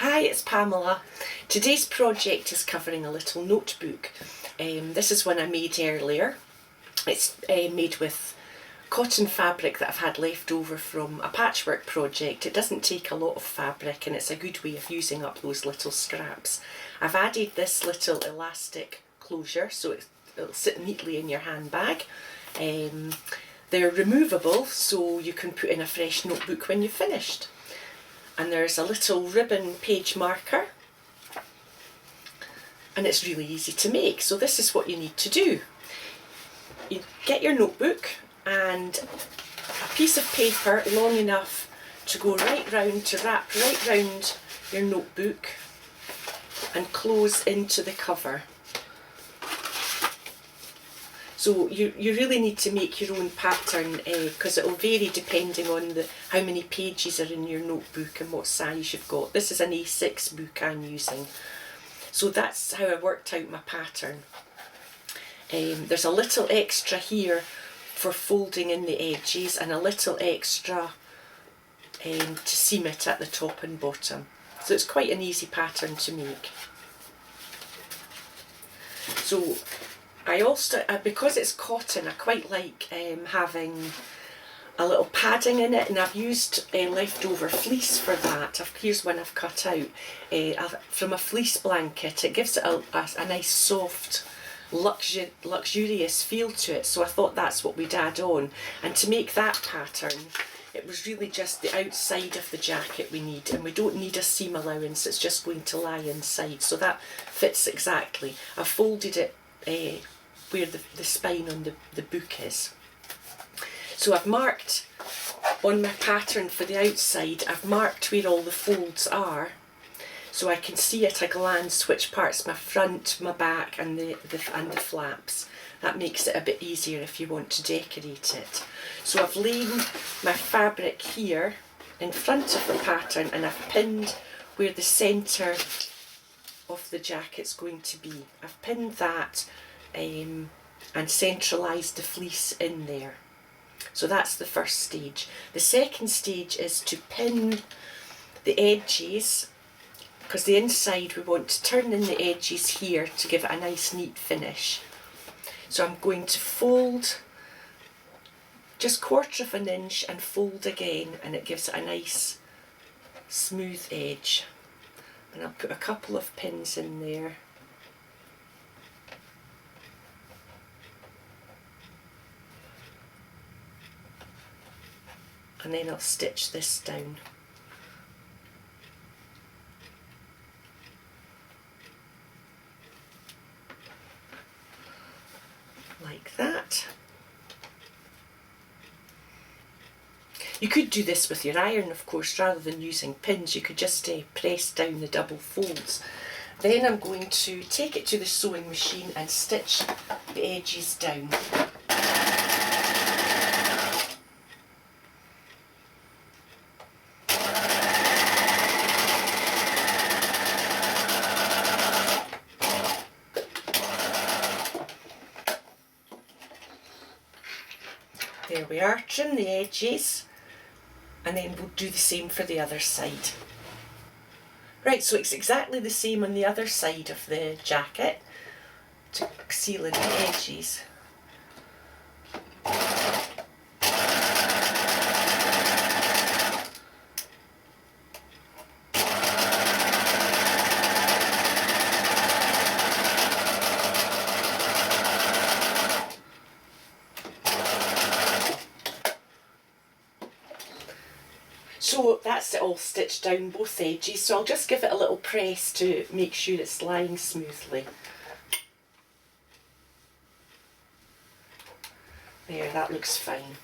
Hi, it's Pamela. Today's project is covering a little notebook. This is one I made earlier. It's made with cotton fabric that I've had left over from a patchwork project. It doesn't take a lot of fabric and it's a good way of using up those little scraps. I've added this little elastic closure so it'll sit neatly in your handbag. They're removable so you can put in a fresh notebook when you've finished. And there's a little ribbon page marker and it's really easy to make. So this is what you need to do. You get your notebook and a piece of paper long enough to go right round, to wrap right round your notebook and close into the cover. So you really need to make your own pattern because it will vary depending on how many pages are in your notebook and what size you've got. This is an A6 book I'm using. So that's how I worked out my pattern. There's a little extra here for folding in the edges and a little extra to seam it at the top and bottom. So it's quite an easy pattern to make. So I also, because it's cotton, I quite like having a little padding in it, and I've used leftover fleece for that. Here's one I've cut out from a fleece blanket. It gives it a nice soft, luxurious feel to it, so I thought that's what we'd add on. And to make that pattern, it was really just the outside of the jacket we need, and we don't need a seam allowance, it's just going to lie inside, so that fits exactly. I've folded it where the spine on the book is. So I've marked on my pattern for the outside, I've marked where all the folds are, so I can see at a glance which part's my front, my back and the flaps. That makes it a bit easier if you want to decorate it. So I've laid my fabric here in front of the pattern and I've pinned where the centre of the jacket's going to be. I've pinned that and centralised the fleece in there. So that's the first stage. The second stage is to pin the edges, because the inside we want to turn in the edges here to give it a nice neat finish. So I'm going to fold just 1/4 of an inch and fold again, and it gives it a nice smooth edge. And I'll put a couple of pins in there. And then I'll stitch this down. Like that. You could do this with your iron, of course, rather than using pins. You could just press down the double folds. Then I'm going to take it to the sewing machine and stitch the edges down. There we are, trim the edges, and then we'll do the same for the other side. Right, so it's exactly the same on the other side of the jacket to seal in the edges. So that's it all stitched down both edges, so I'll just give it a little press to make sure it's lying smoothly. There, that looks fine.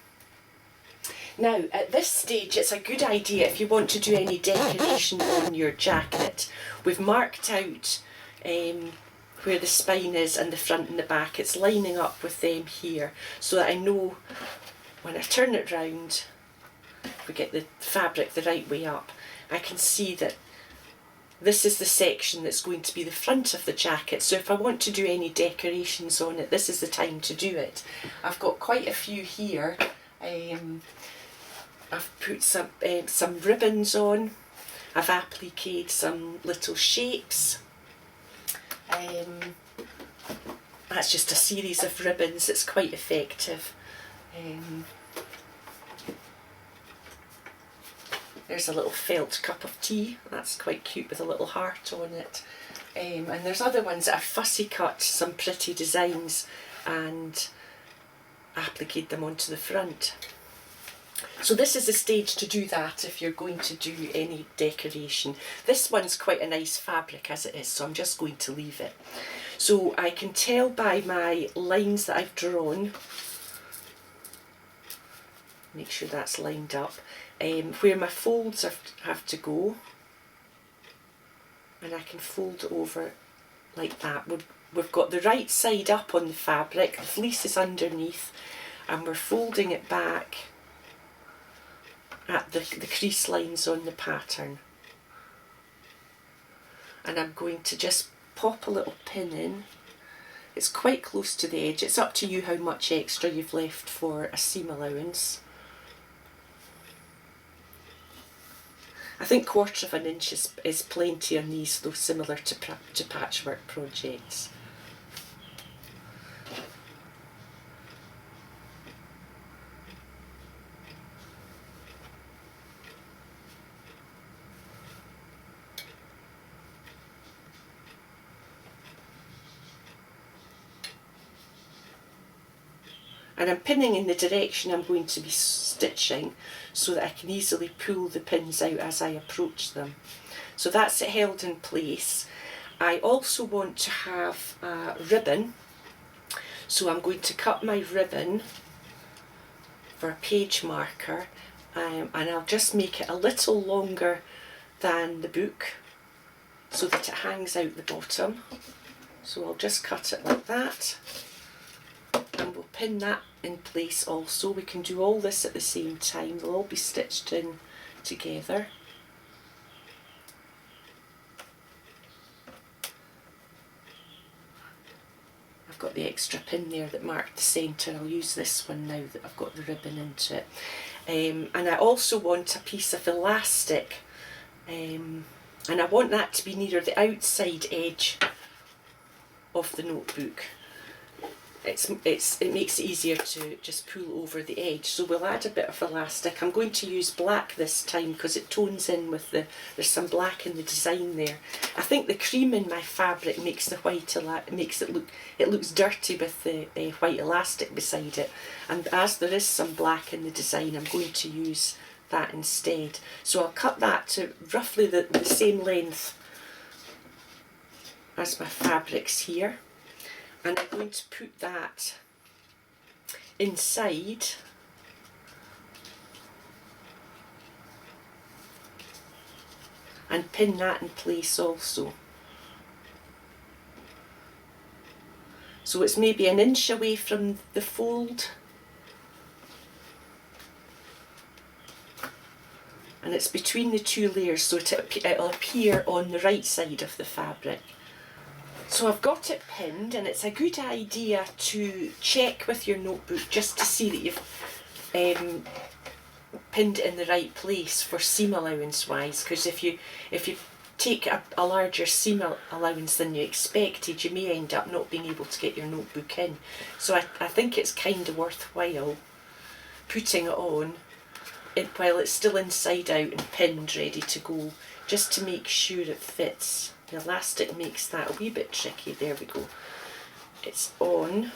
Now at this stage it's a good idea, if you want to do any decoration on your jacket, we've marked out where the spine is and the front and the back. It's lining up with them here so that I know when I turn it round, we get the fabric the right way up, I can see that this is the section that's going to be the front of the jacket. So if I want to do any decorations on it, this is the time to do it. I've got quite a few here. I've put some ribbons on. I've appliqued some little shapes. That's just a series of ribbons. It's quite effective. There's a little felt cup of tea. That's quite cute with a little heart on it. And there's other ones that I've fussy cut some pretty designs and appliqued them onto the front. So this is the stage to do that if you're going to do any decoration. This one's quite a nice fabric as it is, so I'm just going to leave it. So I can tell by my lines that I've drawn, make sure that's lined up, where my folds have to go, and I can fold over like that. We've got the right side up on the fabric, the fleece is underneath, and we're folding it back at the crease lines on the pattern. And I'm going to just pop a little pin in. It's quite close to the edge. It's up to you how much extra you've left for a seam allowance. I think 1/4 of an inch is plenty on these, though similar to patchwork projects. And I'm pinning in the direction I'm going to be stitching so that I can easily pull the pins out as I approach them. So that's it held in place. I also want to have a ribbon, so I'm going to cut my ribbon for a page marker, and I'll just make it a little longer than the book so that it hangs out the bottom. So I'll just cut it like that. And we'll pin that in place also. We can do all this at the same time. They'll all be stitched in together. I've got the extra pin there that marked the centre. I'll use this one now that I've got the ribbon into it. And I also want a piece of elastic, and I want that to be near the outside edge of the notebook. It makes it easier to just pull over the edge. So we'll add a bit of elastic. I'm going to use black this time because it tones in with there's some black in the design there. I think the cream in my fabric makes the white it looks dirty with the white elastic beside it. And as there is some black in the design, I'm going to use that instead. So I'll cut that to roughly the same length as my fabrics here. And I'm going to put that inside and pin that in place also. So it's maybe an inch away from the fold, and it's between the two layers, so it'll appear on the right side of the fabric. So I've got it pinned, and it's a good idea to check with your notebook just to see that you've pinned it in the right place for seam allowance wise, because if you take a larger seam allowance than you expected, you may end up not being able to get your notebook in. So I think it's kind of worthwhile putting it on while it's still inside out and pinned ready to go, just to make sure it fits. The elastic makes that a wee bit tricky. There we go. It's on,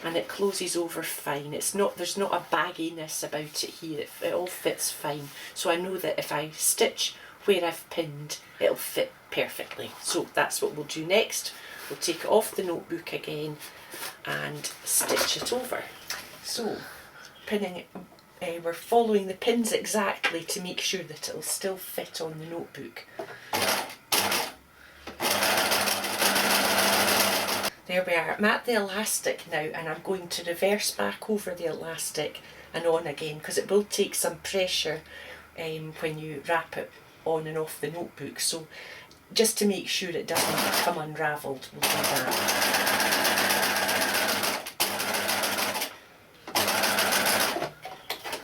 and it closes over fine. There's not a bagginess about it here. It all fits fine. So I know that if I stitch where I've pinned, it'll fit perfectly. So that's what we'll do next. We'll take it off the notebook again and stitch it over. So pinning it. We're following the pins exactly to make sure that it'll still fit on the notebook. There we are. I'm at the elastic now, and I'm going to reverse back over the elastic and on again, because it will take some pressure when you wrap it on and off the notebook. So just to make sure it doesn't come unravelled, we'll do that.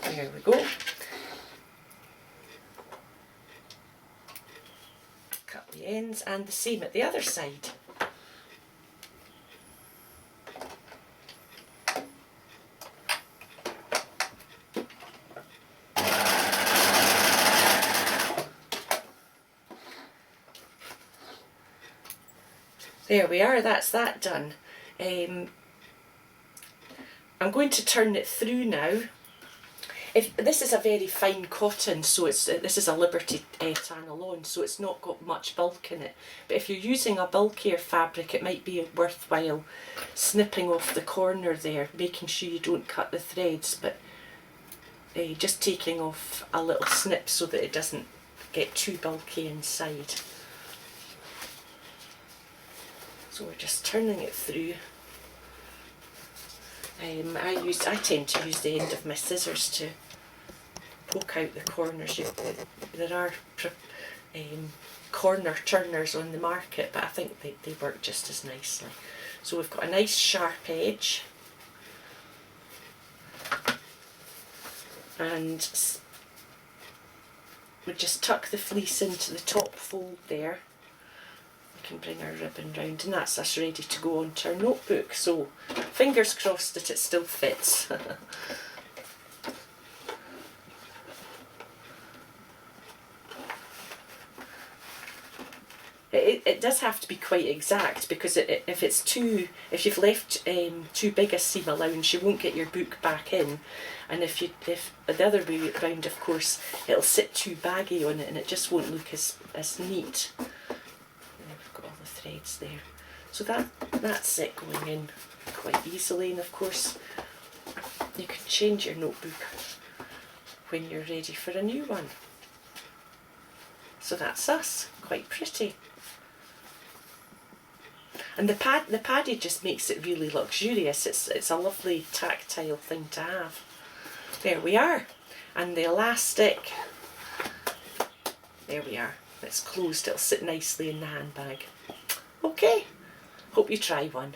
There we go. ends, and the same at the other side. There we are, that's that done. I'm going to turn it through now. This is a very fine cotton, so this is a Liberty Tanalon, so it's not got much bulk in it. But if you're using a bulkier fabric, it might be worthwhile snipping off the corner there, making sure you don't cut the threads, but just taking off a little snip so that it doesn't get too bulky inside. So we're just turning it through. I tend to use the end of my scissors to poke out the corners. There are corner turners on the market, but I think they work just as nicely. So we've got a nice sharp edge, and we just tuck the fleece into the top fold there. We can bring our ribbon round, and that's us ready to go onto our notebook. So fingers crossed that it still fits. It does have to be quite exact, because if you've left too big a seam allowance, you won't get your book back in, and if the other way round, of course, it'll sit too baggy on it and it just won't look as neat. And we've got all the threads there, so that's it going in quite easily. And of course, you can change your notebook when you're ready for a new one. So that's us, quite pretty. And the padded just makes it really luxurious. It's a lovely tactile thing to have. There we are. And the elastic, there we are. It's closed, it'll sit nicely in the handbag. Okay, hope you try one.